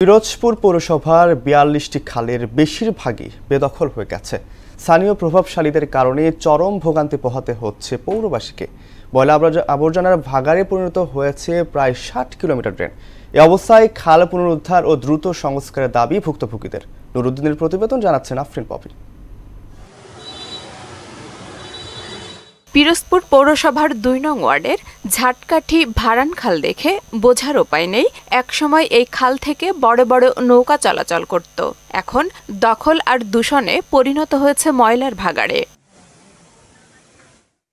পিরোজপুর পৌরসভার ৪২টি খালের বেশিরভাগই বেদখল হয়ে গেছে। স্থানীয় প্রভাবশালীদের কারণে চরম ভোগান্তি পোহাতে হচ্ছে পৌরবাসীকে। ময়লা আবর্জনার ভাগাড়ে পরিণত হয়েছে প্রায় ৬০ কিলোমিটার ড্রেন। এ অবস্থায় খাল পুনরুদ্ধার ও দ্রুত সংস্কারের দাবি ভুক্তভোগীদের। নুরুদ্দিনের প্রতিবেদন জানাচ্ছেন আফরিন পপি। পিরোজপুর পৌরসভার ২ নং ওয়ার্ডের ঝাটকাঠি ভারান খাল দেখে বোঝার উপায় নেই, একসময় এই খাল থেকে বড় বড় নৌকা চলাচল করত। এখন দখল আর দূষণে পরিণত হয়েছে ময়লার ভাগাড়ে।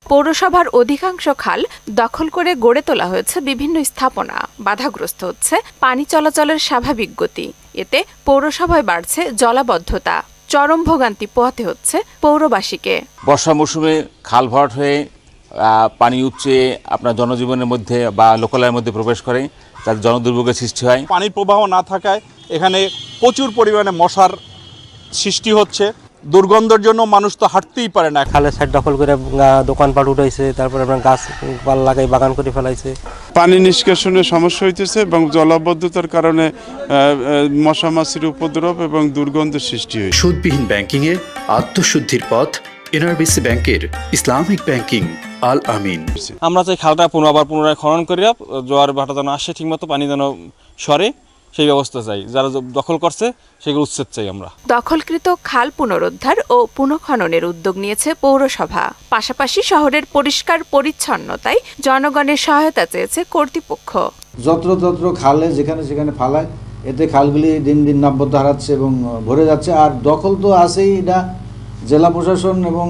পৌরসভার অধিকাংশ খাল দখল করে গড়ে তোলা হয়েছে বিভিন্ন স্থাপনা। বাধাগ্রস্ত হচ্ছে পানি চলাচলের স্বাভাবিক গতি। এতে পৌরসভায় বাড়ছে জলাবদ্ধতা। চরম ভোগান্তি পোহাতে হচ্ছে পৌরবাসীকে। বর্ষা মৌসুমে খাল ভরাট হয়ে পানি উপচে আপনার জনজীবনের মধ্যে বা লোকালয়ের মধ্যে প্রবেশ করে, তাতে জনদুর্ভোগের সৃষ্টি হয়। পানির প্রবাহ না থাকায় এখানে প্রচুর পরিমাণে মশার সৃষ্টি হচ্ছে। দুর্গন্ধের জন্য মানুষ তো হাঁটতেই পারে না। খালের সাইড দখল করে দোকানপাট উঠাইছে, তারপরে আপনার গাছপালা লাগাই বাগান করে ফেলাইছে। পানি নিষ্কাশনের সমস্যা হইতেছে এবং জলাবদ্ধতার কারণে মশা মাছির উপদ্রব এবং দুর্গন্ধের সৃষ্টি হয়। সুদবিহীন ব্যাংকিংয়ে আত্মশুদ্ধির পথ এনআরবিসি ব্যাংকের ইসলামিক ব্যাংকিং আল আমিন। আমরা চাই খালটা পুনরায় খনন করিয়া জোয়ার ভাটা যেন আসে, ঠিকমতো পানি যেন সরে, সেই ব্যবস্থা চাই। যারা দখল করছে সেগুলো উচ্ছেদ চাই আমরা। দখলকৃত খাল পুনরুদ্ধার ও পুনঃখননের উদ্যোগ নিয়েছে পৌরসভা। পাশাপাশি শহরের পরিষ্কার পরিচ্ছন্নতায় জনগণের সহায়তা চেয়েছে কর্তৃপক্ষ। যত্রতত্র খালে যেখানে সেখানে ফালায়, এতে খালগুলি দিন দিন নাব্যতা হারাচ্ছে এবং ভরে যাচ্ছে। আর দখল তো আছেই, এটা জেলা প্রশাসন এবং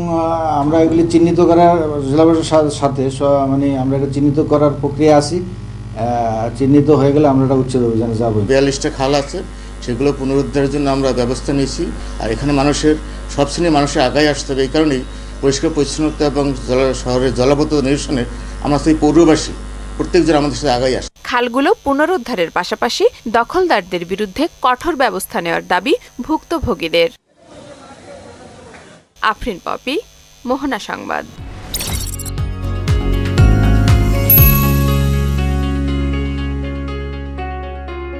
আমরা এগুলি চিহ্নিত করার, জেলা প্রশাসনের সাথে মানে আমরা এটা চিহ্নিত করার প্রক্রিয়া আছি। চিহ্নিত হয়ে গেলে আমরা এটা উচ্ছেদ অভিযানে যাবো। ৪২টা খাল আছে, সেগুলো পুনরুদ্ধারের জন্য আমরা ব্যবস্থা নিয়েছি। আর এখানে মানুষের সব শ্রেণীর মানুষের আগায় আসতে হবে। এই কারণেই পরিষ্কার পরিচ্ছন্নতা এবং শহরের জলাবদ্ধতা নিরসনে আমরা সেই পৌরবাসী প্রত্যেকজন আমাদের সাথে আগায় আসে। খালগুলো পুনরুদ্ধারের পাশাপাশি দখলদারদের বিরুদ্ধে কঠোর ব্যবস্থা নেওয়ার দাবি ভুক্তভোগীদের। আফরিন পপি, মোহনা সংবাদ।